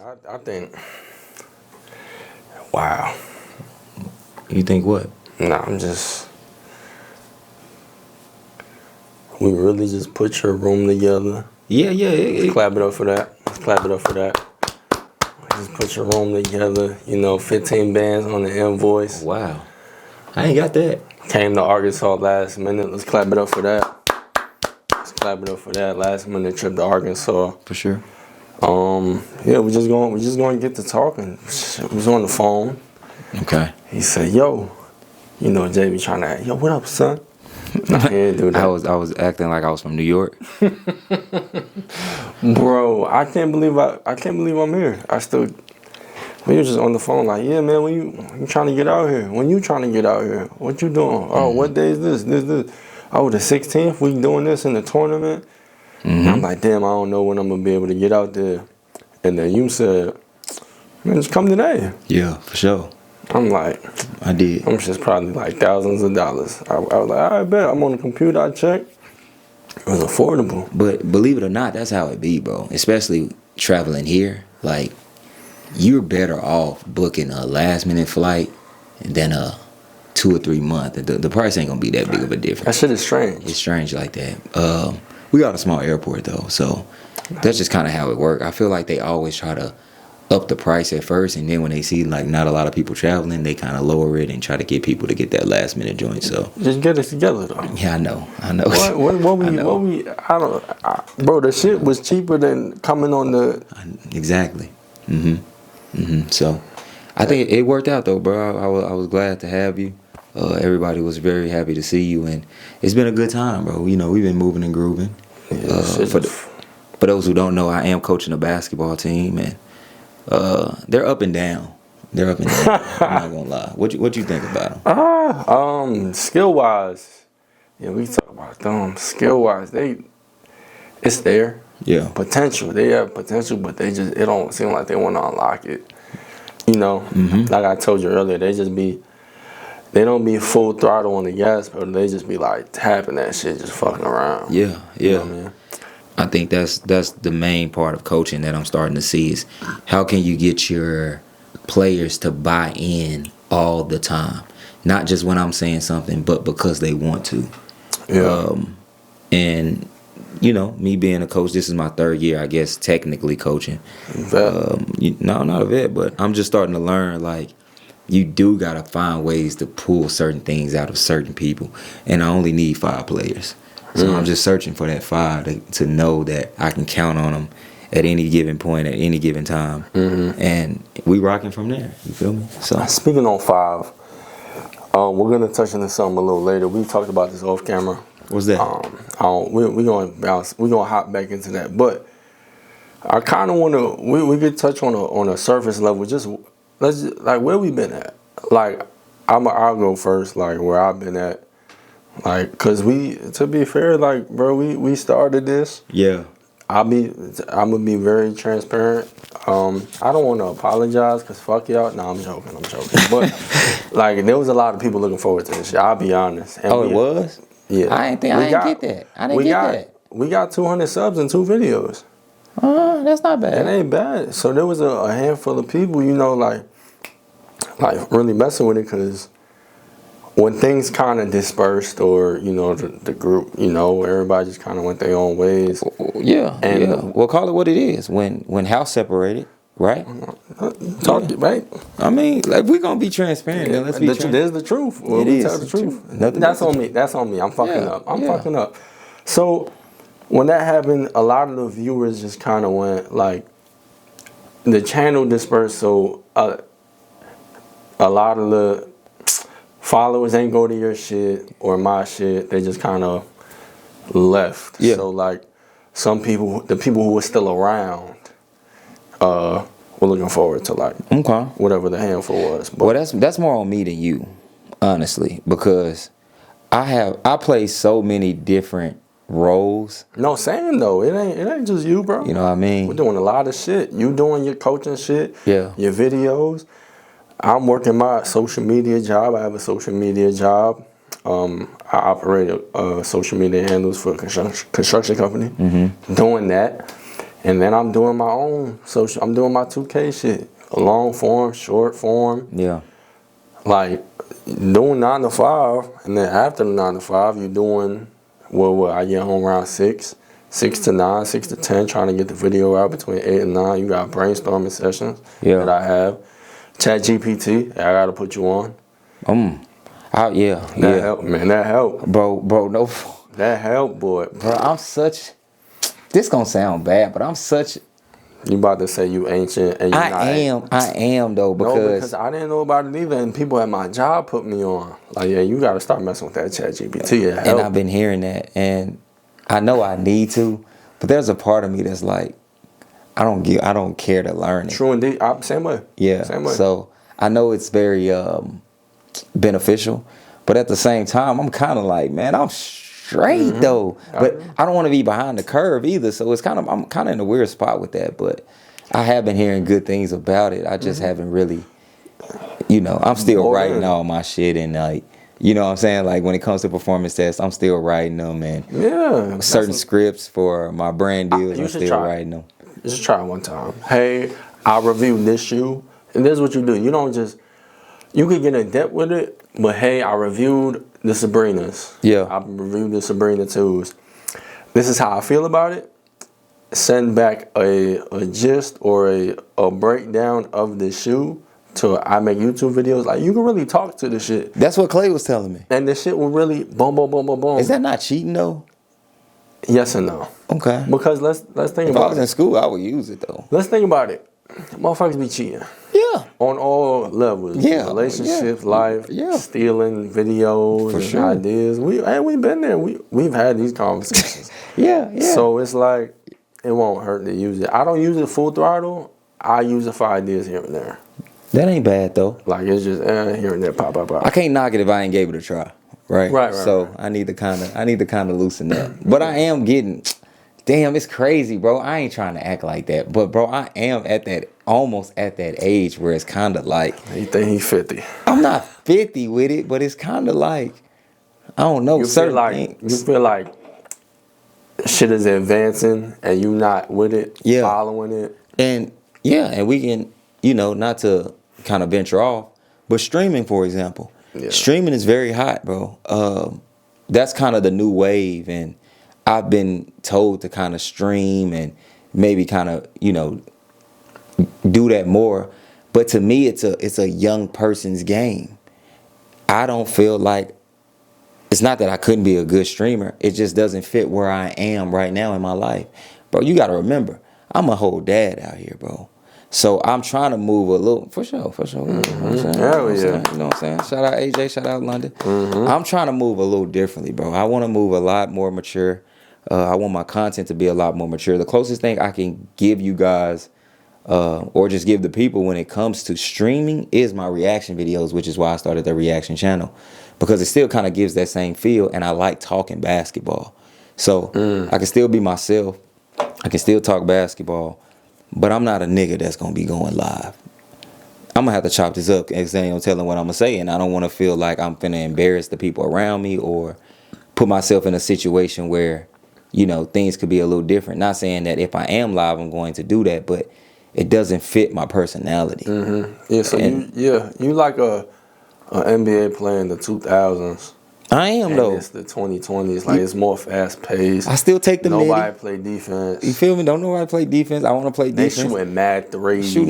I think. Wow. You think what? Nah, I'm just. We really just put your room together. Yeah. Let's clap it up for that. Let's clap it up for that. Just put your room together. 15 bands on the invoice. Wow. I ain't got that. Came to Arkansas last minute. Let's clap it up for that. Let's clap it up for that. Last minute trip to Arkansas. For sure. Yeah, we're just going to get to talking. We was on the phone. Okay. He said, "Yo, Jay be trying to, yo, what up, son?" Yeah, do that. I was acting like I was from New York. Bro, I can't believe I'm here. We were just on the phone like, yeah, man, when you trying to get out here? When you trying to get out here? What you doing? Oh, what day is this? This. Oh, the 16th, we doing this in the tournament? Mm-hmm. I'm like, damn, I don't know when I'm going to be able to get out there. And then you said, man, just come today. Yeah, for sure. I'm like, I did. I'm just probably like thousands of dollars. I was like, all right, bet. I'm on the computer, I checked. It was affordable. But believe it or not, that's how it be, bro. Especially traveling here. Like, you're better off booking a last minute flight than a 2 or 3 month. The price ain't gonna be that big of a difference. That shit is strange. It's strange like that. We got a small airport though, so that's just kind of how it works. I feel like they always try to up the price at first, and then when they see like not a lot of people traveling, they kind of lower it and try to get people to get that last minute joint. So just get it together though. Yeah, I know. Bro, the shit was cheaper than coming on the. Exactly. So I think it worked out though, bro. I was glad to have you. Everybody was very happy to see you, and it's been a good time, bro. We've been moving and grooving. For those who don't know, I am coaching a basketball team, and they're up and down. I'm not gonna lie. What you think about them? Skill wise, yeah, we talk about them. Skill wise, it's there. Yeah. Potential. They have potential, but it don't seem like they want to unlock it. Like I told you earlier, they don't be full throttle on the gas, but they just be like tapping that shit, just fucking around. Yeah. You know what I mean? I think that's the main part of coaching that I'm starting to see is how can you get your players to buy in all the time, not just when I'm saying something, but because they want to. Yeah. And me being a coach, this is my 3rd year, I guess, technically coaching. No, not a vet, but I'm just starting to learn, like, you do got to find ways to pull certain things out of certain people. And I only need 5 players. So I'm just searching for that 5 to know that I can count on them at any given point, at any given time. And we rocking from there. You feel me? So speaking on 5, we're going to touch into something a little later. We talked about this off camera. What's that? We're going to bounce. We're going to hop back into that. But I kind of want to, we could touch on a surface level. Like, where we been at? Like, I'll go first, like, where I've been at. Like, cause to be fair, like, bro, we started this. Yeah. I'm gonna be very transparent. I don't want to apologize, cause fuck y'all. No, I'm joking. But like, there was a lot of people looking forward to this shit. I'll be honest. And it was? Yeah. I didn't get that. We got 200 subs and 2 videos. That's not bad. It ain't bad. So there was a handful of people, like really messing with it, cause when things kind of dispersed, or the group, everybody just kind of went their own ways. Yeah. Well, call it what it is. When house separated, right? Right. I mean, like, we're gonna be transparent. Yeah. Let's be transparent. There's the truth. Well, we tell the truth. That's on me. That's on me. I'm fucking up. I'm fucking up. So when that happened, a lot of the viewers just kind of went like, the channel dispersed. So a lot of the followers ain't go to your shit or my shit. They just kind of left. Yeah. So like, the people who were still around, we're looking forward to like, whatever the handful was. But, well, that's more on me than you, honestly, because I play so many different roles. No, same though. It ain't just you, bro. You know what I mean? We're doing a lot of shit. You doing your coaching shit. Yeah. Your videos. I'm working my social media job. I have a social media job. I operate social media handles for a construction company. Doing that. And then I'm doing my own social. I'm doing my 2K shit, long form, short form. Yeah. Like doing 9 to 5, and then after the 9 to 5, you're doing what I get home around 6 to 9, 6 to 10, trying to get the video out between 8 and 9. You got brainstorming sessions that I have. ChatGPT, I gotta put you on. Yeah. That helped, man. That helped, Bro. No. That helped, boy. Bro, I'm such. This gonna sound bad, but I'm such. You about to say you ancient and you not. I am though, because I didn't know about it either, and people at my job put me on. Like, yeah, you gotta start messing with that ChatGPT. And I've been hearing that, and I know I need to, but there's a part of me that's like, I don't care to learn it. True indeed. Same way. Yeah. Same way. So I know it's very beneficial, but at the same time, I'm kind of like, man, I'm straight though, but I don't want to be behind the curve either. So I'm kind of in a weird spot with that, but I have been hearing good things about it. I just haven't really, I'm still writing all my shit, and like, you know what I'm saying? Like when it comes to performance tests, I'm still writing them, and certain scripts for my brand deals, I'm still writing them. Just try it one time. Hey, I reviewed this shoe, and this is what you do. You don't just, you could get in depth with it, but hey, I reviewed the Sabrinas. Yeah. I reviewed the Sabrina 2s. This is how I feel about it. Send back a gist or a breakdown of the shoe to I make YouTube videos. Like, you can really talk to the shit. That's what Clay was telling me. And the shit will really boom, boom, boom, boom, boom. Is that not cheating though? Yes and no. Okay. Because let's think about it. If I was in school, I would use it though. Let's think about it. Motherfuckers be cheating. Yeah. On all levels. Yeah. Relationships, life, stealing videos and ideas. We've been there. We've had these conversations. Yeah. So it's like, it won't hurt to use it. I don't use it full throttle. I use it for ideas here and there. That ain't bad though. Like, it's just here and there, pop. I can't knock it if I ain't gave it a try. Right. So I need to kind of loosen up. But I am getting. Damn, it's crazy, bro. I ain't trying to act like that. But, bro, I am almost at that age where it's kind of like... You think he's 50. I'm not 50 with it, but it's kind of like... I don't know. You feel like shit is advancing and you not with it, following it. And we can, not to kind of venture off, but streaming, for example. Yeah. Streaming is very hot, bro. That's kind of the new wave, and I've been told to kind of stream and maybe kind of, do that more. But to me, it's a young person's game. I don't feel like, it's not that I couldn't be a good streamer. It just doesn't fit where I am right now in my life. Bro, you got to remember, I'm a whole dad out here, bro. So I'm trying to move a little, for sure. Mm-hmm. Hell yeah. You know what I'm saying? Shout out AJ, shout out London. Mm-hmm. I'm trying to move a little differently, bro. I want to move a lot more mature. I want my content to be a lot more mature. The closest thing I can give you guys, or just give the people when it comes to streaming, is my reaction videos, which is why I started the reaction channel. Because it still kind of gives that same feel, and I like talking basketball. So I can still be myself. I can still talk basketball. But I'm not a nigga that's going to be going live. I'm going to have to chop this up and telling what I'm going to say. And I don't want to feel like I'm finna embarrass the people around me or put myself in a situation where, things could be a little different. Not saying that if I am live, I'm going to do that, but it doesn't fit my personality. Mm-hmm. Yeah, so you like a NBA player in the 2000s. I am, though. It's the 2020s. Like, it's more fast paced. I still take the Nobody play defense. You feel me? Don't nobody play defense. I want to play defense. They shooting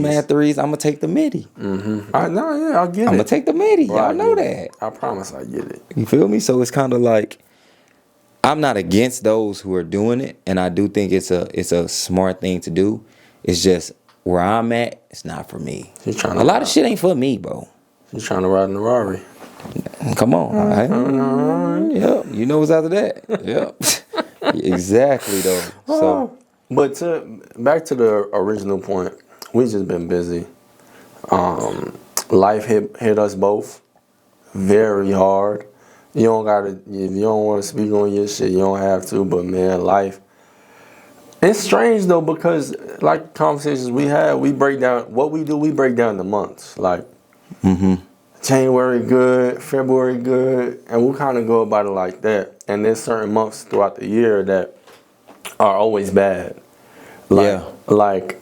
mad threes. I'm going to take the midi. Mm-hmm. I'll get it. I'm going to take the midi. Y'all know that. I promise I get it. You feel me? So it's kind of like, I'm not against those who are doing it, and I do think it's a smart thing to do. It's just where I'm at, it's not for me. A lot of shit ain't for me, bro. You're trying to ride in the Rari. Come on. Right? Yep. You know what's after that. Yep. Exactly, though. So, but back to the original point, we just been busy. Life hit us both very hard. You don't gotta, if you don't want to speak on your shit, you don't have to. But man, life. It's strange though, because like conversations we had, we break down what we do. We break down the months, like. Mm-hmm. January good, February good, and we'll kind of go about it like that. And there's certain months throughout the year that are always bad. Like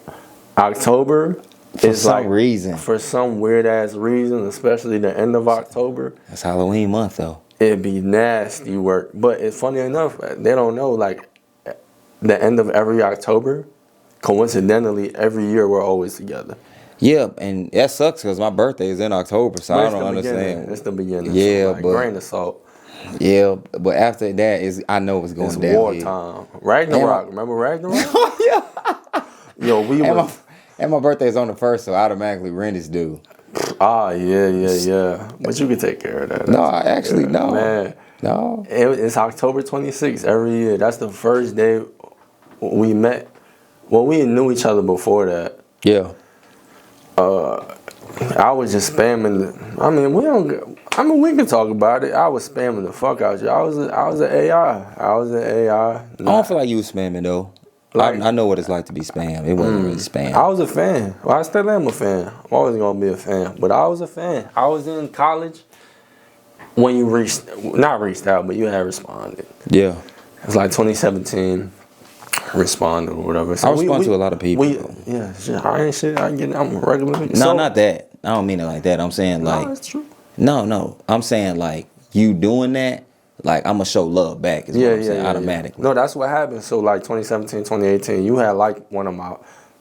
October for some reason. For some weird ass reason, especially the end of October. That's Halloween month though. It'd be nasty work. But it's funny enough, they don't know, like, the end of every October, coincidentally, every year we're always together. Yeah, and that sucks because my birthday is in October, so I don't understand. It's the beginning. Yeah, so, like, but grain of salt. Yeah, but after that, I know it's going down. It's wartime. Ragnarok. Remember Ragnarok? Yeah. Yo, and my birthday is on the 1st, so automatically rent is due. Yeah. But you can take care of that. No, actually, no. Man. No. It's October 26th every year. That's the first day we met. Well, we knew each other before that. Yeah. I was just spamming. We can talk about it. I was spamming the fuck out you. I was an AI. I don't feel like you was spamming though. Like, I know what it's like to be spammed. It wasn't really spam. I was a fan. Well, I still am a fan. I'm always gonna be a fan. But I was a fan. I was in college when you not reached out, but you had responded. Yeah. It was like 2017. Responded or whatever. So I respond to a lot of people. I ain't shit. I'm regular. No, not that. I don't mean it like that. I'm saying like. No, it's true. No. I'm saying like you doing that. Like, I'm going to show love back is what I'm saying, automatically. No, that's what happened. So, like, 2017, 2018, you had, like, one of my...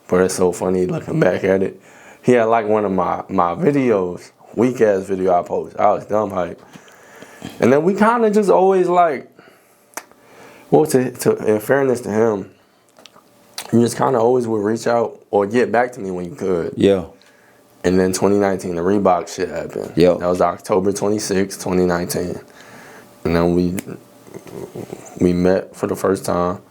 But it's so funny looking back at it. He had, like, one of my videos, weak-ass video I posted. I was dumb hype. And then we kind of just always, like... Well, in fairness to him, you just kind of always would reach out or get back to me when you could. Yeah. And then 2019, the Reebok shit happened. Yeah. That was October 26, 2019. And then we met for the first time.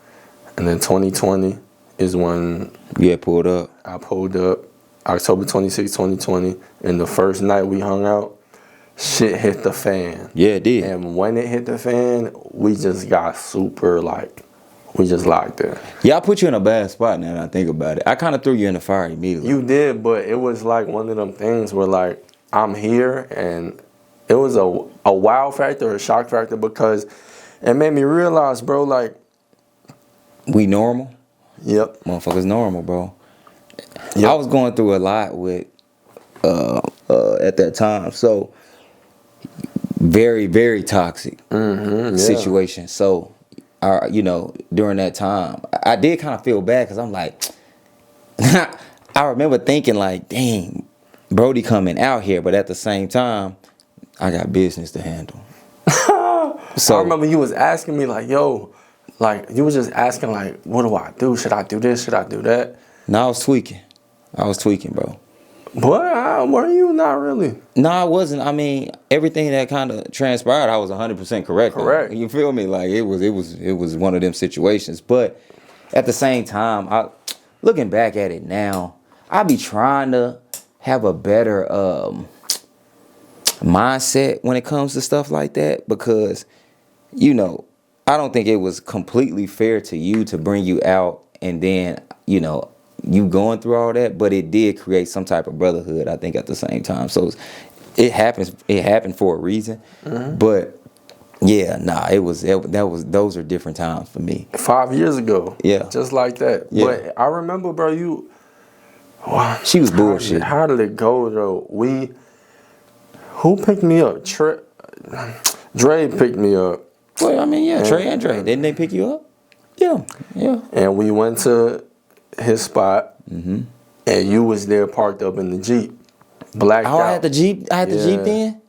And then 2020 is when you pulled up. I pulled up October 26, 2020. And the first night we hung out, shit hit the fan. Yeah, it did. And when it hit the fan, we just got super, like, we just locked in. Yeah, I put you in a bad spot now that I think about it. I kind of threw you in the fire immediately. You did, but it was like one of them things where, like, I'm here and... It was a wow factor, a shock factor, because it made me realize, bro, like... We normal? Yep. Motherfuckers normal, bro. Yep. I was going through a lot with, at that time, so... Very, very toxic situation. So, during that time, I did kind of feel bad, because I'm like... I remember thinking, like, dang, Brody coming out here, but at the same time... I got business to handle. So I remember you was asking me like, yo, like you was just asking like, what do I do? Should I do this? Should I do that? No, I was tweaking, bro. But were you? Not really. No, I wasn't. I mean, everything that kind of transpired, I was 100% correct. Correct. You feel me? Like it was one of them situations. But at the same time, looking back at it now, I be trying to have a better mindset when it comes to stuff like that, because I don't think it was completely fair to you to bring you out and then you going through all that, but it did create some type of brotherhood, I think, at the same time. So it happened for a reason. But yeah, those are different times for me. 5 years ago. Yeah. Just like that. Yeah. But I remember, bro, she was bullshit. How did it go though? Who picked me up? Dre picked me up. Well, I mean, yeah, Trey and Dre. Didn't they pick you up? Yeah. And we went to his spot, and you was there parked up in the Jeep. Blacked out. I had the Jeep then?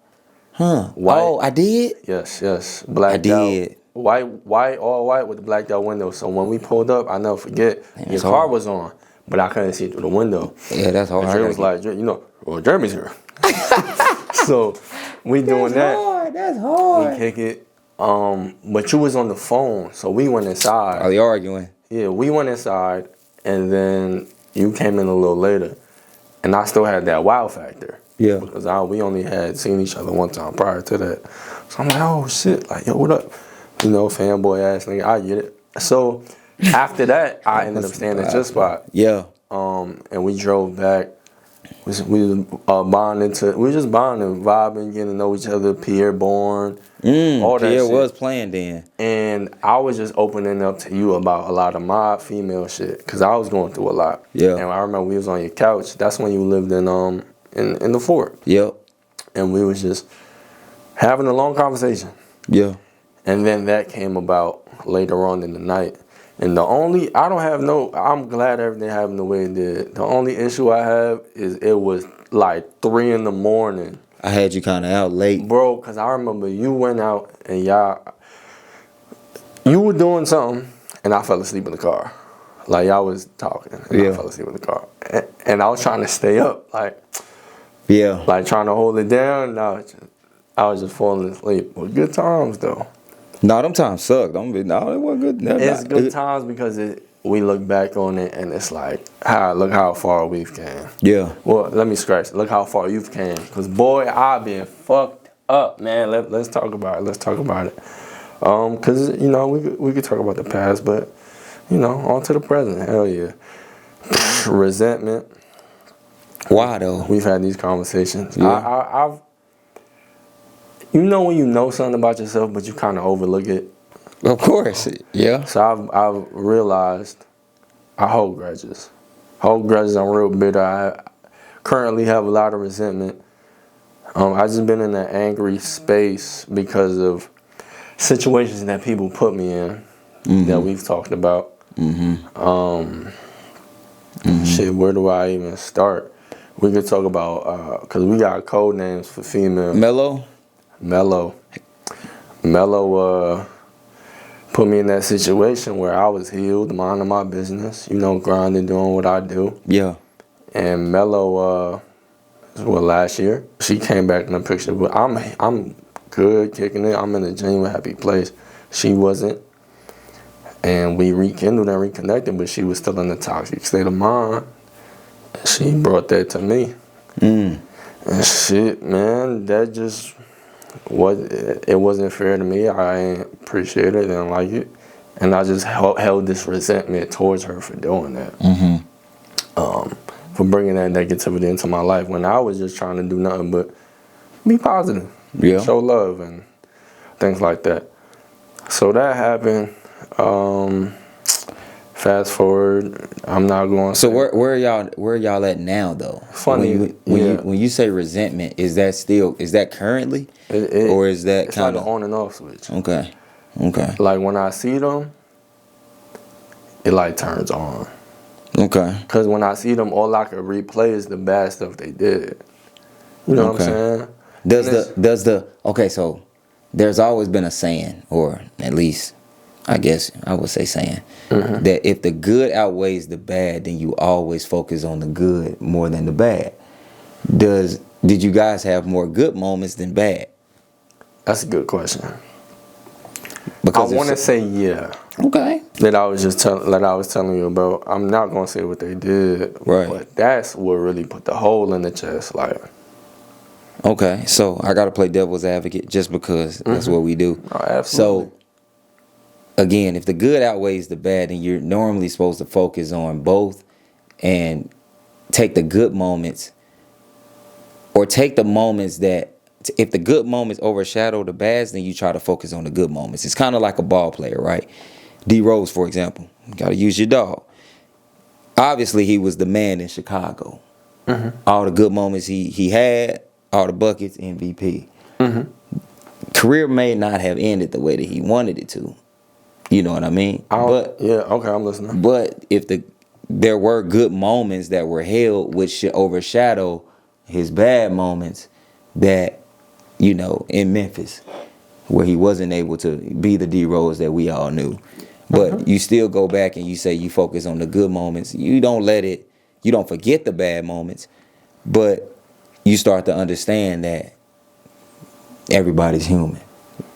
Huh. White. Oh, I did? Yes. Blacked out. I did. White, all white with the blacked out window. So when we pulled up, I never forget, your car was on, but I couldn't see through the window. Yeah, that's hard. And Dre was like, Jeremy's here. So we doing that. That's hard. We kick it. But you was on the phone, so we went inside. Are they arguing? Yeah, we went inside, and then you came in a little later, and I still had that wow factor. Yeah. Because we only had seen each other one time prior to that. So I'm like, oh shit, like, yo, what up? Fanboy ass nigga, I get it. So after that, I ended up staying at your spot. Yeah. And we drove back. We was just bonding, vibing, getting to know each other. Pierre Bourne, all that Pierre shit. was playing then. And I was just opening up to you about a lot of my female shit, because I was going through a lot. Yeah. And I remember we was on your couch. That's when you lived in the fort. Yep. And we was just having a long conversation. Yeah. And then that came about later on in the night. And I'm glad everything happened the way it did. The only issue I have is it was like 3 a.m. I had you kind of out late. Bro, because I remember you went out and you were doing something and I fell asleep in the car. Like, y'all was talking and I fell asleep in the car. And I was trying to stay up, like trying to hold it down. I was just falling asleep. Well, good times, though. No, them times sucked. It wasn't good. It's good times because we look back on it and it's like, look how far we've came. Yeah. Well, let me scratch. Look how far you've came. Because, boy, I've been fucked up, man. Let's talk about it. Because, we could talk about the past, but, on to the present. Hell yeah. Resentment. Why, though? We've had these conversations. Yeah. When you know something about yourself, but you kind of overlook it. Of course, yeah. So I've realized I hold grudges. I'm real bitter. I currently have a lot of resentment. I just been in an angry space because of situations that people put me in that we've talked about. Shit, where do I even start? We could talk about, because we got code names for female. Mellow put me in that situation where I was healed, minding my business, grinding, doing what I do. Yeah. And Mellow, last year, she came back in the picture, but I'm good, kicking it. I'm in a genuine happy place. She wasn't. And we rekindled and reconnected, but she was still in a toxic state of mind. She brought that to me. And shit, man, that just... it wasn't fair to me. I ain't appreciate it, didn't like it, and I just held this resentment towards her for doing that, for bringing that negativity into my life when I was just trying to do nothing but be positive, show love and things like that. So that happened. Fast forward, I'm not going. So where are y'all at now though? Funny, when you say resentment, is that currently, or is that kind of like an on and off switch? Okay. Like when I see them, it like turns on. Okay. Because when I see them, all I can replay is the bad stuff they did. You know what I'm saying? Okay, so there's always been a saying, or at least I guess I would say saying, that if the good outweighs the bad, then you always focus on the good more than the bad. Did you guys have more good moments than bad? That's a good question. Because I want to say yeah. Okay. That I was telling you about. I'm not gonna say what they did, right? But that's what really put the hole in the chest, like. Okay, so I gotta play devil's advocate just because that's what we do. Oh, absolutely. So again, if the good outweighs the bad, then you're normally supposed to focus on both and take the good moments, or take the moments that, if the good moments overshadow the bads, then you try to focus on the good moments. It's kind of like a ball player, right? D Rose, for example. You got to use your dog. Obviously, he was the man in Chicago. All the good moments he had, all the buckets, MVP. Career may not have ended the way that he wanted it to. You know what I mean? I'm listening. But if there were good moments that were held, which should overshadow his bad moments, that, in Memphis, where he wasn't able to be the D Rose that we all knew. But you still go back and you say you focus on the good moments. You don't forget the bad moments, but you start to understand that everybody's human.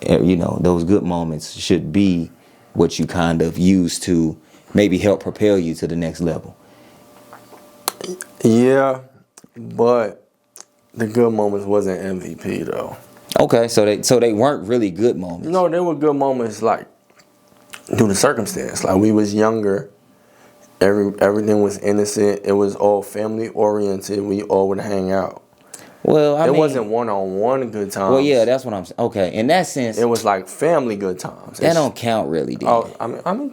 Those good moments should be what you kind of use to maybe help propel you to the next level. Yeah, but the good moments wasn't MVP though. Okay, so they weren't really good moments. No, they were good moments, like due to circumstance. Like we was younger, Everything was innocent. It was all family oriented. We all would hang out. Well, I mean, it wasn't one-on-one good times. Well, yeah, that's what I'm saying. Okay, in that sense, it was like family good times. That don't count, really. Then. Oh, I mean,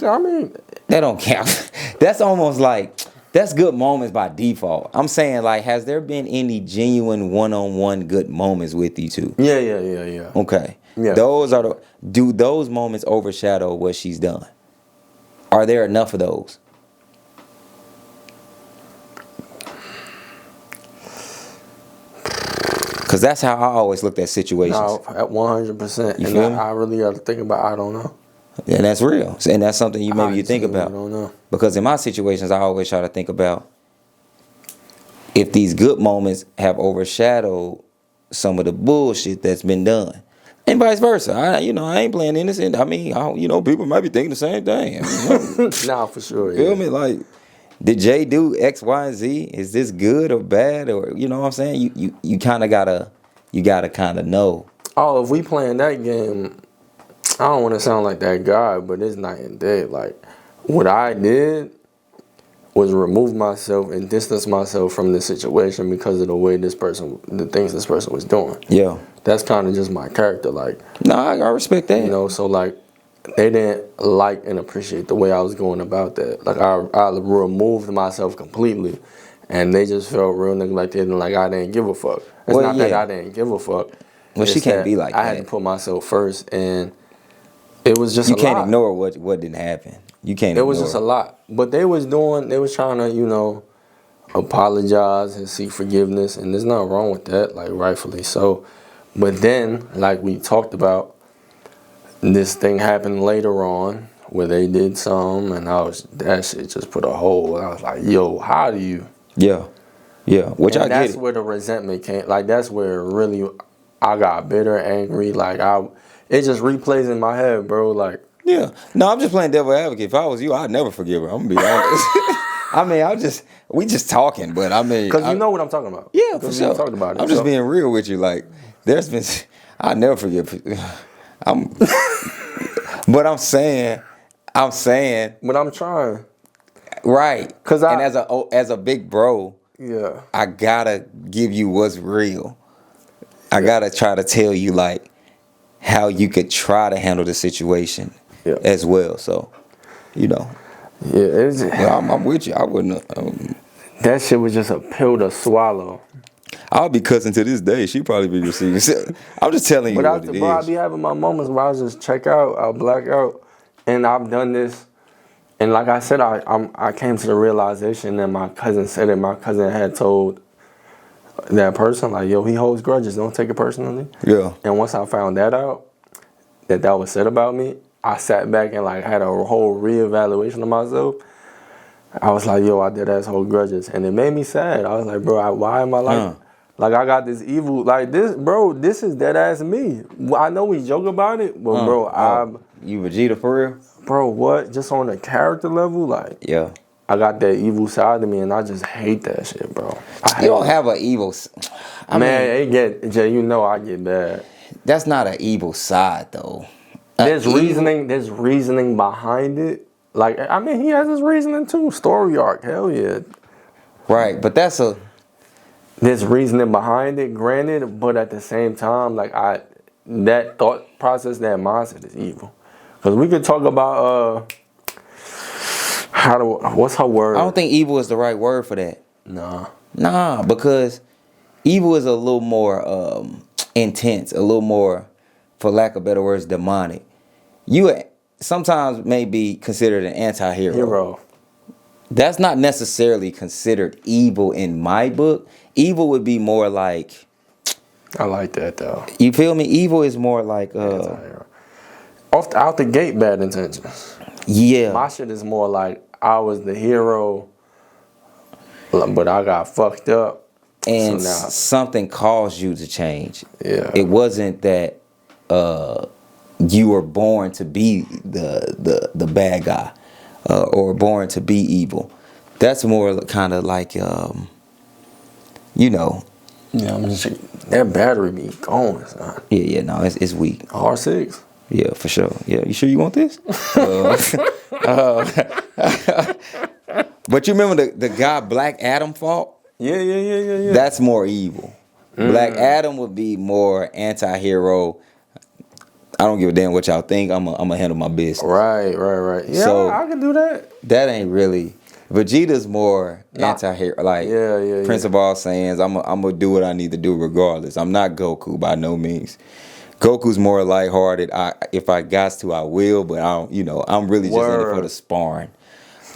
that don't count. That's almost like that's good moments by default. I'm saying, like, has there been any genuine one-on-one good moments with you two? Yeah. Okay. Yeah. Do those moments overshadow what she's done? Are there enough of those? Because that's how I always looked at situations. No, at 100%. You feel me? I really got to think about. I don't know. And that's real. And that's something you think about. I don't know. Because in my situations, I always try to think about if these good moments have overshadowed some of the bullshit that's been done. And vice versa. I ain't playing innocent. I mean, people might be thinking the same thing. Nah, for sure. Feel me? Like, did Jay do X, Y, and Z? Is this good or bad? Or, you know what I'm saying? You kind of gotta kind of know. Oh, if we playing that game, I don't want to sound like that guy, but it's night and day. Like, what I did was remove myself and distance myself from the situation because of the things this person was doing. Yeah. That's kind of just my character. Like, no, I respect that. So like, they didn't like and appreciate the way I was going about that. Like, I removed myself completely, and they just felt real neglected and like I didn't give a fuck. It's not that I didn't give a fuck. Well, she can't be like that. I had to put myself first, and it was just you can't ignore what didn't happen. You can't. It was just a lot. But they was trying to, apologize and seek forgiveness, and there's nothing wrong with that, like, rightfully so. But then, like we talked about, this thing happened later on where they did some, and that shit just put a hole. I was like, yo, how do you? Yeah. Which I get. That's where the resentment came. Like, that's where really I got bitter, angry. Like, it just replays in my head, bro. Like, yeah. No, I'm just playing devil advocate. If I was you, I'd never forgive her. I'm gonna be honest. I mean, we just talking, but I mean, because you know what I'm talking about. Yeah, for sure. We talked about it. I'm just being real with you. Like, I never forgive. But I'm saying. But I'm trying. Right. And as a big bro, yeah, I gotta give you what's real. I gotta try to tell you, like, how you could try to handle the situation as well. So, Yeah, I'm with you. I wouldn't. That shit was just a pill to swallow. I'll be cussing to this day. She probably be receiving. I'm just telling you what it is. I be having my moments where I just check out, I'll black out, and I've done this. And like I said, I came to the realization that my cousin said it. My cousin had told that person, like, yo, he holds grudges. Don't take it personally. Yeah. And once I found that out, that was said about me, I sat back and like had a whole reevaluation of myself. I was like, yo, I did ass hold grudges. And it made me sad. I was like, bro, why am I like I got this evil, like this, bro, this is dead ass me. I know we joke about it, but bro, you Vegeta for real? Bro, what? Just on a character level, like, yeah, I got that evil side of me, and I just hate that shit, bro. You don't have an evil. I mean, I get bad. That's not an evil side, though. There's reasoning behind it. Like, I mean, he has his reasoning too. Story arc, hell yeah. Right, but there's reasoning behind it, granted, but at the same time, like, that thought process, that mindset is evil. Because we could talk about, what's her word? I don't think evil is the right word for that. Nah, because evil is a little more intense, a little more, for lack of better words, demonic. You sometimes may be considered an anti-hero. That's not necessarily considered evil in my book. Evil would be more like... I like that, though. You feel me? Evil is more like... out the gate, bad intentions. Yeah. My shit is more like, I was the hero, but I got fucked up. And something caused you to change. Yeah. It wasn't that you were born to be the bad guy or born to be evil. That's more kind of like, Yeah, that battery be going, son. Yeah, no, it's weak. R6. Yeah, for sure. Yeah, you sure you want this? But you remember the guy Black Adam fought? Yeah. That's more evil. Black Adam would be more anti-hero. I don't give a damn what y'all think. I'm gonna handle my business. Right. Yeah, so, I can do that. That ain't really. Vegeta's more anti-hero. Like Prince of All Saiyans. I'm gonna do what I need to do regardless. I'm not Goku by no means. Goku's more lighthearted. If I got to, I will. But I don't. I'm really just in it for the sparring,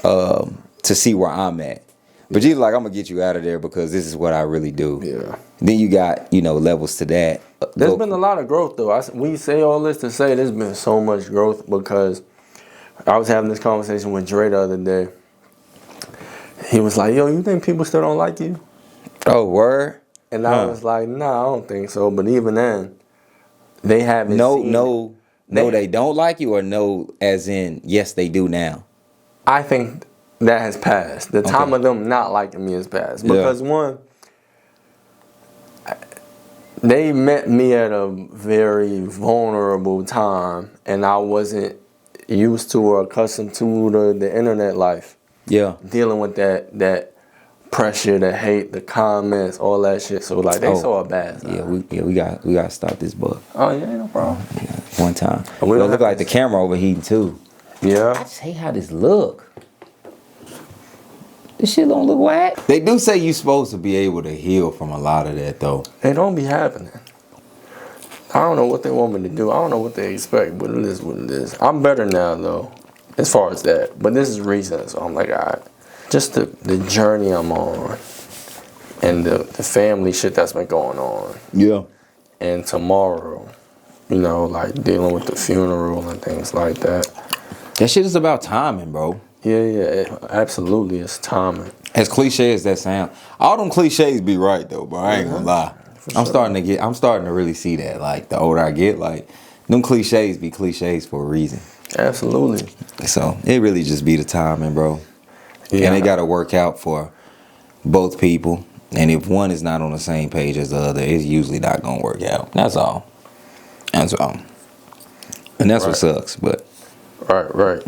to see where I'm at. Vegeta's like, I'm gonna get you out of there because this is what I really do. Yeah. Then you got levels to that. There's been a lot of growth though. We say all this to say there's been so much growth because I was having this conversation with Dre the other day. He was like, yo, you think people still don't like you? Oh, word? And I was like, nah, I don't think so. But even then, they haven't No, they don't like you, or no, as in, yes, they do now? I think that has passed. The time of them not liking me has passed. Because one, they met me at a very vulnerable time, and I wasn't used to or accustomed to the internet life. Yeah. Dealing with that pressure, the hate, the comments, all that shit. So like they saw a bad side. Yeah, we got to stop this bug. Oh yeah, no problem. Yeah, one time. It look like the camera overheating too. Yeah. I just hate how this look. This shit don't look whack. They do say you supposed to be able to heal from a lot of that though. It don't be happening. I don't know what they want me to do. I don't know what they expect, but it is what it is. I'm better now though, as far as that. But this is recent, so I'm like, all right. Just the journey I'm on and the family shit that's been going on. Yeah. And tomorrow, like dealing with the funeral and things like that. That shit is about timing, bro. Yeah, absolutely. It's timing. As cliche as that sound, all them cliches be right though, bro. I ain't gonna lie. I'm starting to really see that. Like the older I get, like them cliches be cliches for a reason. Absolutely. So it really just be the timing, bro. Yeah. And it got to work out for both people. And if one is not on the same page as the other, it's usually not gonna work out. That's all. And that's what sucks. But right.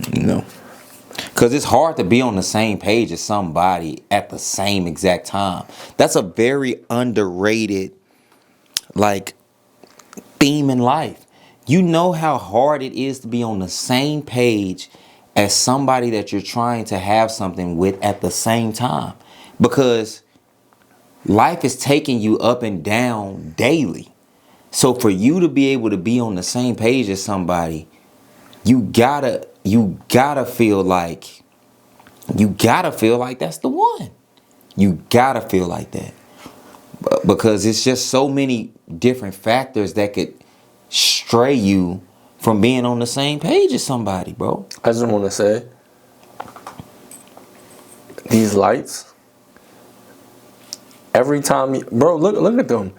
Because it's hard to be on the same page as somebody at the same exact time. That's a very underrated, theme in life. You know how hard it is to be on the same page as somebody that you're trying to have something with at the same time. Because life is taking you up and down daily. So for you to be able to be on the same page as somebody, you gotta feel like that's the one. You gotta feel like that. Because it's just so many different factors that could stray you from being on the same page as somebody, bro. I just want to say, these lights, every time, bro, look at them.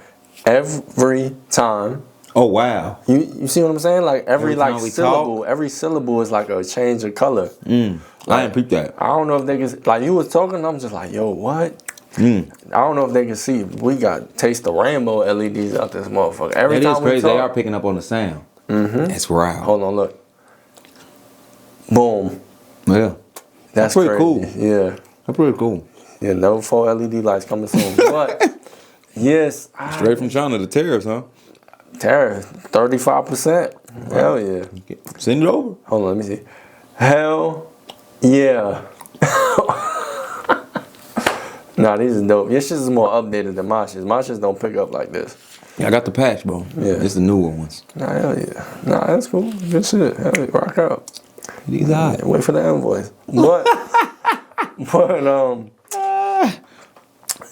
Every time. Oh, wow. You see what I'm saying? Like every syllable, every syllable is like a change of color. I didn't peep that. I don't know if they can, like you was talking, I'm just like, yo, what? I don't know if they can see. We got taste the rainbow LEDs out this motherfucker. Every time is crazy. They are picking up on the sound. That's wild. Hold on, look. Boom. Yeah. That's pretty crazy. cool. Yeah. That's pretty cool. Yeah, no 4 LED lights coming soon. But yes. Straight from China, the tariffs, huh? Tariff, 35%. Hell yeah. Send it over. Hold on, let me see. Hell yeah. Nah, these is dope. Your shit is more updated than my shit. My shit don't pick up like this. Yeah, I got the patch, bro. Yeah. It's the newer ones. Nah, hell yeah. Nah, that's cool. Good shit. Hell yeah. Rock out. These hot. Yeah, wait for the invoice. But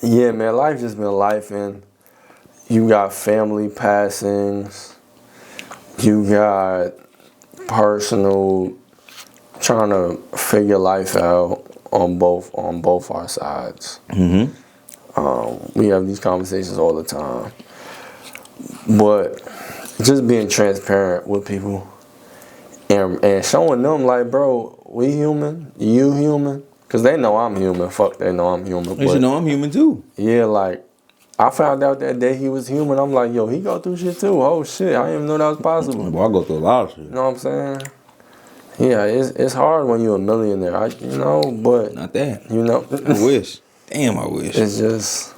yeah, man, life just been life, and you got family passings. You got personal trying to figure life out on both our sides. We have these conversations all the time, but just being transparent with people and showing them like, bro, we human, you human, because they know I'm human. Fuck, they know I'm human. They should know I'm human too. Yeah, like I found out that day he was human. I'm like, yo, he go through shit too. Oh shit, I didn't even know that was possible. Well, I go through a lot of shit. You know what I'm saying? Yeah, it's hard when you're a millionaire, but Not that. I wish. Damn, I wish. It's just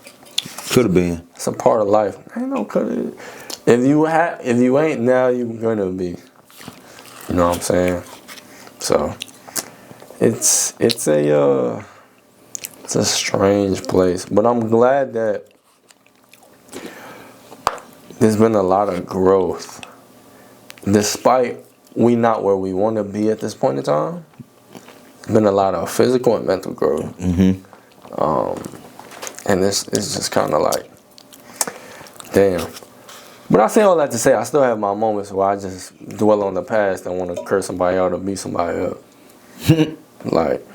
could have been. It's a part of life. Ain't no could. If you ain't now, you're gonna be. You know what I'm saying? So it's a strange place, but I'm glad that there's been a lot of growth, despite we not where we want to be at this point in time. There's been a lot of physical and mental growth, and it's just kind of like, damn. But I say all that to say, I still have my moments where I just dwell on the past and want to curse somebody out or beat somebody up. Like,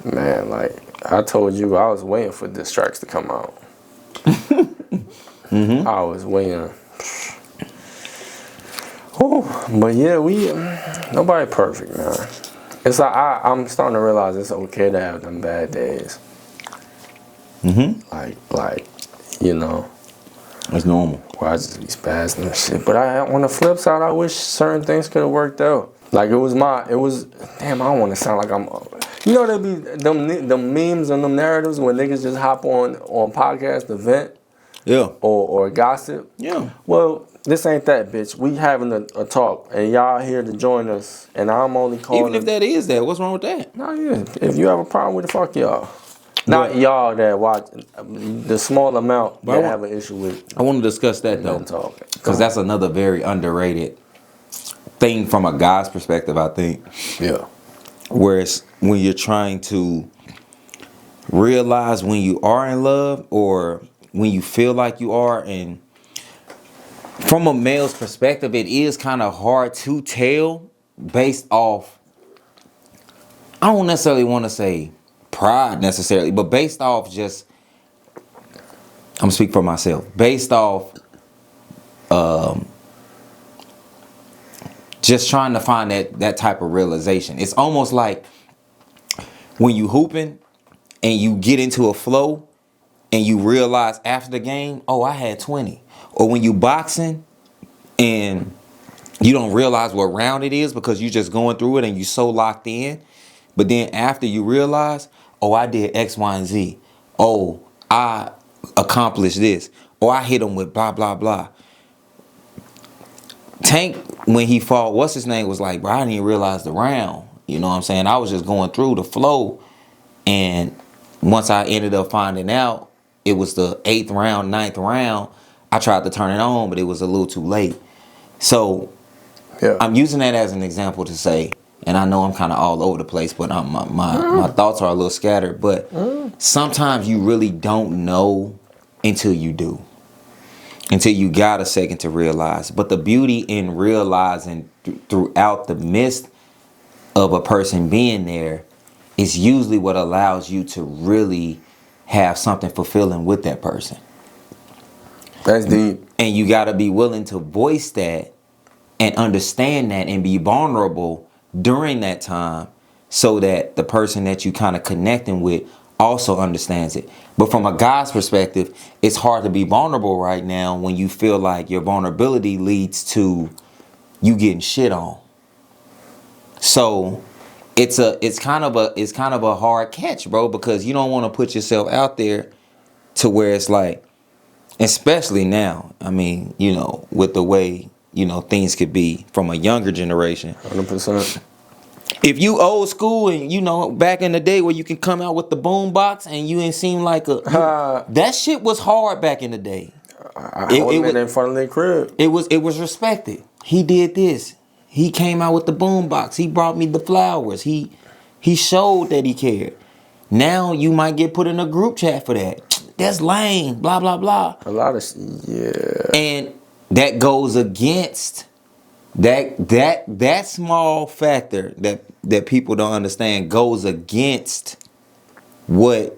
man, like I told you, I was waiting for diss tracks to come out. I was waiting. Ooh, but yeah, nobody perfect, man. It's like I'm starting to realize it's okay to have them bad days. Like, it's normal. Where I just be spazzing and shit. But on the flip side, I wish certain things could have worked out. Like damn, I don't want to sound like I'm, there be them memes and them narratives when niggas just hop on podcasts to vent. Yeah. Or gossip. Yeah. Well, this ain't that, bitch. We having a talk, and y'all here to join us, and I'm only calling. Even if that is that, what's wrong with that? No, yeah. If you have a problem with it, fuck y'all. Not y'all that watch, the small amount that have an issue with. I want to discuss that though, because that's another very underrated thing from a guy's perspective, I think. Yeah. Whereas when you're trying to realize when you are in love or when you feel like you are, and from a male's perspective, it is kind of hard to tell based off, I don't necessarily want to say pride necessarily, but based off just, I'm gonna speak for myself, based off just trying to find that type of realization. It's almost like when you hooping and you get into a flow and you realize after the game, oh, I had 20. Or when you boxing and you don't realize what round it is because you just going through it and you so locked in. But then after you realize, oh, I did X, Y, and Z. Oh, I accomplished this. Or I hit him with blah, blah, blah. Tank, when he fought, what's his name, was like, bro, I didn't even realize the round. You know what I'm saying? I was just going through the flow. And once I ended up finding out it was the 8th round, 9th round, I tried to turn it on, but it was a little too late. So yeah. I'm using that as an example to say, and I know I'm kind of all over the place, but my thoughts are a little scattered. But sometimes you really don't know until you do. Until you got a second to realize. But the beauty in realizing throughout the midst of a person being there is usually what allows you to really have something fulfilling with that person. That's deep. And you got to be willing to voice that and understand that and be vulnerable during that time so that the person that you kind of connecting with also understands it. But from a guy's perspective, it's hard to be vulnerable right now when you feel like your vulnerability leads to you getting shit on. So it's kind of a hard catch, bro, because you don't want to put yourself out there to where it's like, especially now, I mean, with the way, things could be from a younger generation. 100%. If you old school and, back in the day where you can come out with the boom box and you ain't seem like that shit was hard back in the day. It was in front of their crib. It was respected. He did this. He came out with the boom box. He brought me the flowers. He showed that he cared. Now you might get put in a group chat for that. That's lame. Blah blah blah. A lot of yeah. And that goes against that small factor that people don't understand goes against what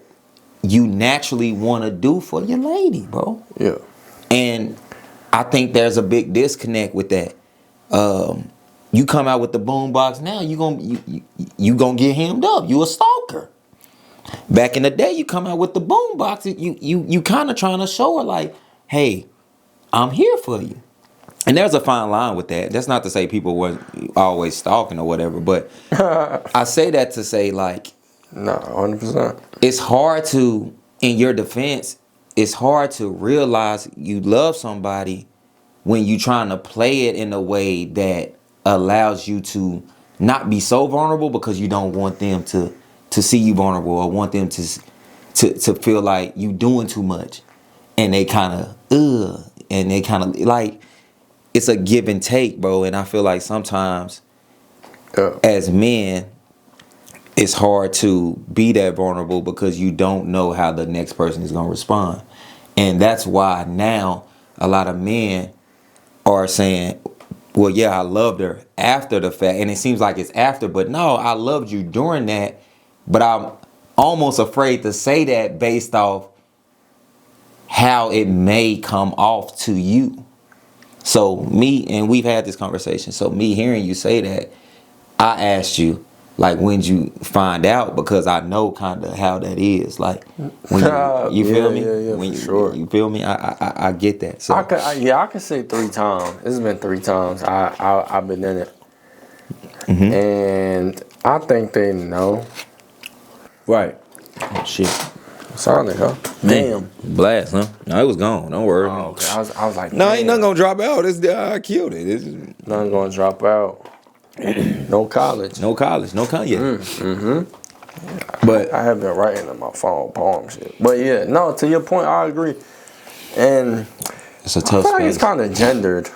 you naturally want to do for your lady, bro. Yeah. And I think there's a big disconnect with that. You come out with the boom box now, you gonna get hemmed up. You a stalker. Back in the day, you come out with the boom box, you kind of trying to show her like, hey, I'm here for you. And there's a fine line with that. That's not to say people weren't always stalking or whatever, but I say that to say, like, no, 100%. It's hard to, in your defense, it's hard to realize you love somebody when you're trying to play it in a way that allows you to not be so vulnerable because you don't want them to see you vulnerable or want them to feel like you doing too much. And they kind of, and they kind of, like, it's a give and take, bro. And I feel like sometimes as men, it's hard to be that vulnerable because you don't know how the next person is going to respond. And that's why now a lot of men are saying, well, yeah, I loved her after the fact. And it seems like it's after, but no, I loved you during that. But I'm almost afraid to say that based off how it may come off to you. So me, and we've had this conversation, so me hearing you say that, I asked you, like, when'd you find out? Because I know kind of how that is. Like, when you feel me? Yeah, when sure. You feel me? I get that. So I could say 3 times. It's been 3 times I've been in it. Mm-hmm. And I think they know. Right. Oh, shit. Sorry, huh? Damn. Blast, huh? No, it was gone. Don't worry. Oh, okay. I was like, no, ain't nothing gonna drop out. I killed it. Nothing gonna drop out. No college. No Kanye. Mm-hmm. But I have been writing on my phone poem shit. But yeah, no, to your point, I agree. And it's a tough I feel like space. it's kind of gendered-ish.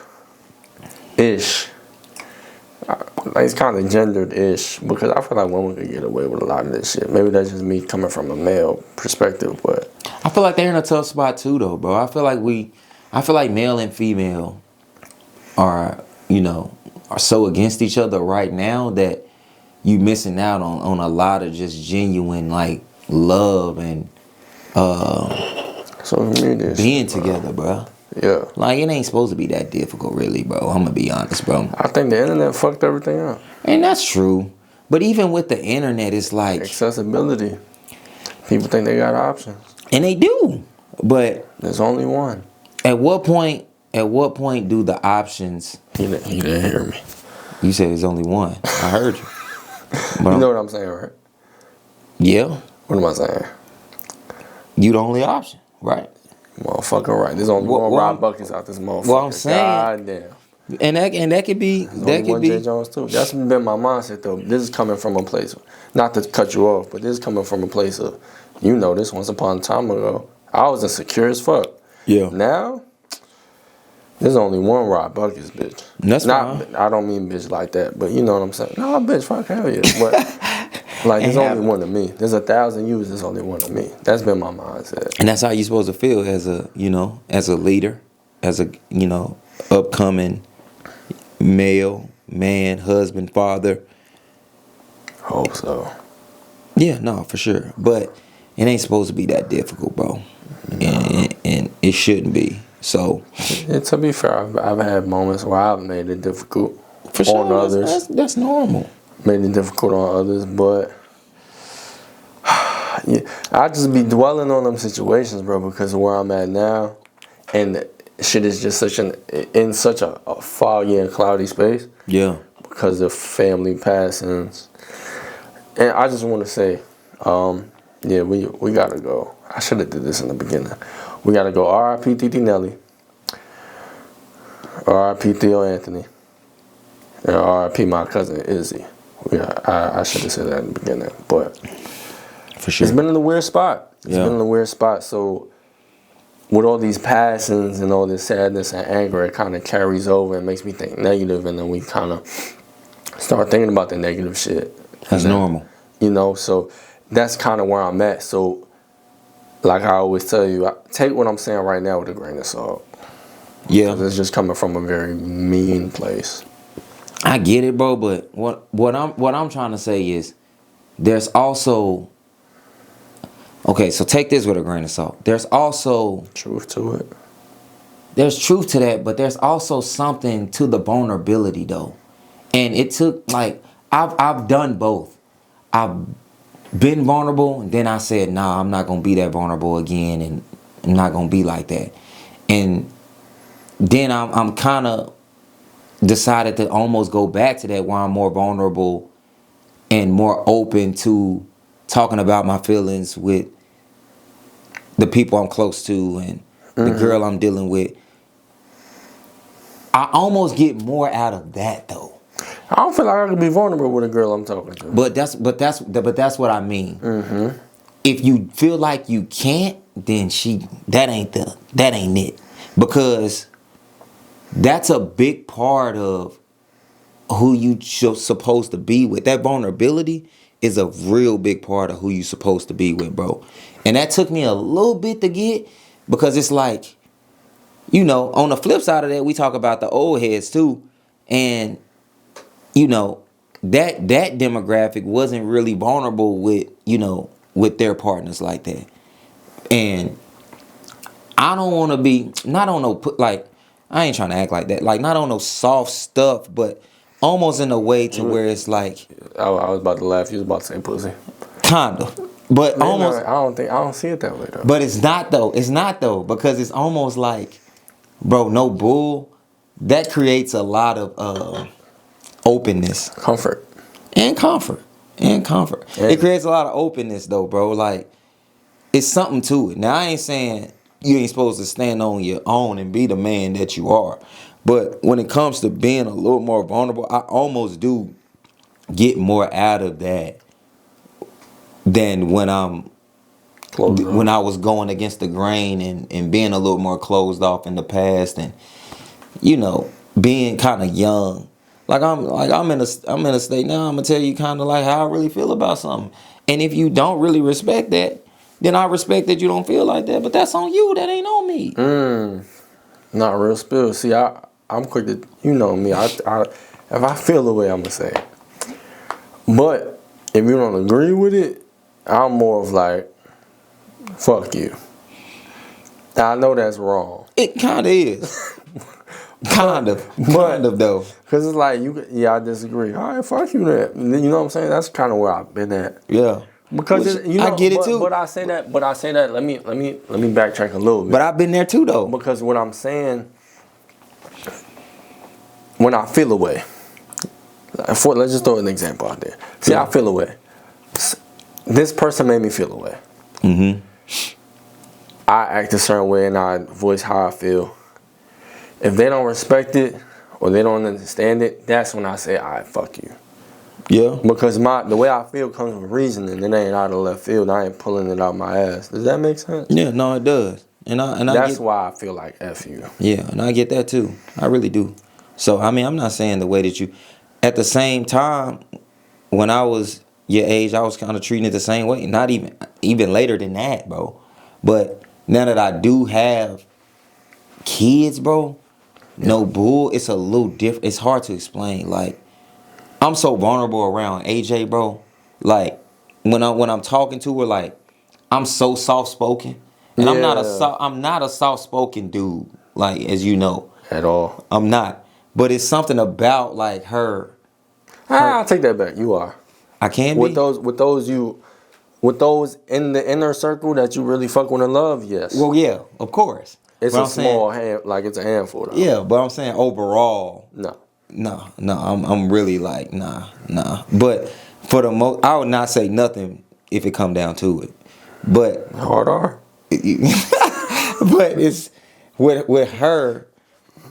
It's kind of gendered-ish because I feel like women could get away with a lot of this shit. Maybe that's just me coming from a male perspective, but I feel like they're in a tough spot too, though, bro. I feel like male and female are so against each other right now that you missing out on a lot of just genuine, like, love and so for me, being together, bro. Yeah. Like, it ain't supposed to be that difficult, really, bro. I'm gonna be honest, bro. I think the internet fucked everything up. And that's true. But even with the internet, it's like accessibility. People think they got options. And they do. But there's only one. At what point do the options... He didn't hear me. You said there's only one. I heard you. But you know what I'm saying, right? Yeah. What am I saying? You the only option, right? Motherfucker, right. There's only one Rob Buckets out this motherfucker. Well, I'm saying... God damn. And that could be... That could be... Jay Jones, too. That's been my mindset, though. This is coming from a place... Not to cut you off, but this is coming from a place of... You know this, once upon a time ago, I was insecure as fuck. Yeah. Now... There's only one Rob Buckets, bitch. That's fine. I don't mean bitch like that, but you know what I'm saying. No, bitch, fuck, hell yeah. But like, there's only one of me. There's 1,000 yous. There's only one of me. That's been my mindset. And that's how you're supposed to feel as a leader, as a upcoming male, man, husband, father. Hope so. Yeah, no, for sure. But it ain't supposed to be that difficult, bro. No. And it shouldn't be. So, to be fair, I've had moments where I've made it difficult for sure, on others. That's normal. Made it difficult on others, but yeah, I just be dwelling on them situations, bro, because of where I'm at now, and shit is just in such a foggy and cloudy space. Yeah. Because of family passings, and I just want to say, yeah, we gotta go. I should have did this in the beginning. We gotta go R.I.P. Titi Nelly, R.I.P. Theo Anthony, and R.I.P. my cousin Izzy. I should have said that in the beginning, but for sure, it's been in a weird spot. It's been in a weird spot. So with all these passings and all this sadness and anger, it kind of carries over and makes me think negative, and then we kind of start thinking about the negative shit. That's normal. So that's kind of where I'm at. So, like I always tell you, take what I'm saying right now with a grain of salt. Yeah. It's just coming from a very mean place. I get it, bro, but what I'm trying to say is there's also... Okay, so take this with a grain of salt. There's also... Truth to it. There's truth to that, but there's also something to the vulnerability, though. And it took, like... I've done both. I've been vulnerable, and then I said, nah, I'm not going to be that vulnerable again, and I'm not going to be like that. And then I'm kind of decided to almost go back to that, where I'm more vulnerable and more open to talking about my feelings with the people I'm close to and the girl I'm dealing with. I almost get more out of that though. I don't feel like I can be vulnerable with a girl I'm talking to. But that's what I mean. Mm-hmm. If you feel like you can't, then that ain't it. Because that's a big part of who you supposed to be with. That vulnerability is a real big part of who you supposed to be with, bro. And that took me a little bit to get, because it's like, you know, on the flip side of that, we talk about the old heads too. And, you know, that demographic wasn't really vulnerable with, you know, with their partners like that. And I don't want to be, not on no, like, I ain't trying to act like that. Like, not on no soft stuff, but almost in a way to where it's like. I was about to laugh. You was about to say pussy. Kind of. But Man, almost. I don't see it that way though. But it's not though. It's not though. Because it's almost like, bro, no bull. That creates a lot of openness. Comfort. And comfort. Yeah. It creates a lot of openness though, bro. Like, it's something to it. Now, I ain't saying you ain't supposed to stand on your own and be the man that you are. But when it comes to being a little more vulnerable, I almost do get more out of that than when I was going against the grain and being a little more closed off in the past, and, you know, being kind of young. I'm in a state now. I'm gonna tell you kind of like how I really feel about something. And if you don't really respect that, then I respect that you don't feel like that. But that's on you. That ain't on me. Not real spill. See, I'm quick to, you know me. If I feel the way, I'm gonna say it. But if you don't agree with it, I'm more of like, fuck you. Now, I know that's wrong. It kind of is. Kind of though. Because it's like, I disagree. All right, fuck you then. You know what I'm saying? That's kind of where I've been at. Yeah. Because I get it too. But I say that. Let me backtrack a little bit. But I've been there too, though. Because what I'm saying, when I feel away, let's just throw an example out there. See, I feel away. This person made me feel away. Mm-hmm. I act a certain way and I voice how I feel. If they don't respect it or they don't understand it, that's when I say, all right, fuck you. Yeah. Because the way I feel comes with reasoning. It ain't out of left field. I ain't pulling it out my ass. Does that make sense? Yeah, no, it does. And that's why I feel like F you. Yeah, and I get that too. I really do. So, I mean, I'm not saying the way that you... At the same time, when I was your age, I was kind of treating it the same way. Not even later than that, bro. But now that I do have kids, bro, no bull, it's a little different. It's hard to explain. Like, I'm so vulnerable around AJ, bro. Like, when I'm talking to her, like, I'm so soft spoken, and I'm not a soft spoken dude, like, as you know, at all. I'm not. But it's something about like her. I'll take that back. You are. I can with be. With those in the inner circle that you really fuck with and love. Yes. Well, yeah, of course. It's a small hand, like it's a handful. Though. Yeah, but I'm saying overall. No, I'm really like, nah. But for the most, I would not say nothing if it come down to it. But hard R. But it's with her,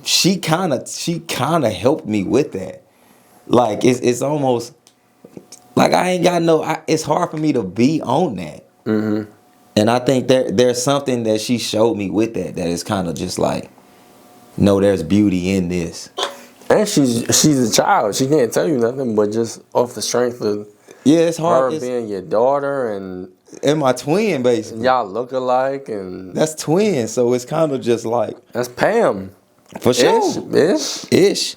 she kind of helped me with that. Like it's almost like I ain't got it's hard for me to be on that. Mm-hmm. And I think there's something that she showed me with that is kind of just like, no, there's beauty in this. And she's a child. She can't tell you nothing but just off the strength of it's hard. Her being your daughter and my twin, basically. Y'all look alike, and that's twin. So it's kind of just like that's Pam, for sure. Ish.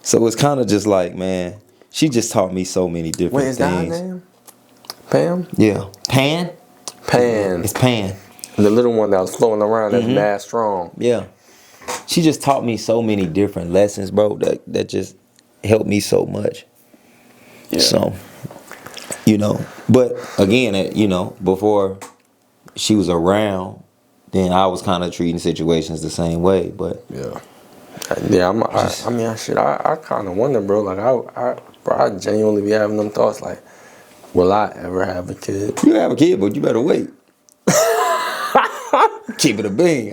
So it's kind of just like, man, she just taught me so many different things. Wait, is that her name? Pam? Yeah. Pan. It's Pan. The little one that was floating around that's mad strong. Yeah. She just taught me so many different lessons, bro, that just helped me so much. Yeah. So, you know, but again, you know, before she was around, then I was kind of treating situations the same way. But yeah, Yeah, I kind of wonder, bro. Like, I genuinely be having them thoughts. Like, will I ever have a kid? You have a kid, but you better wait. Keep it a bean.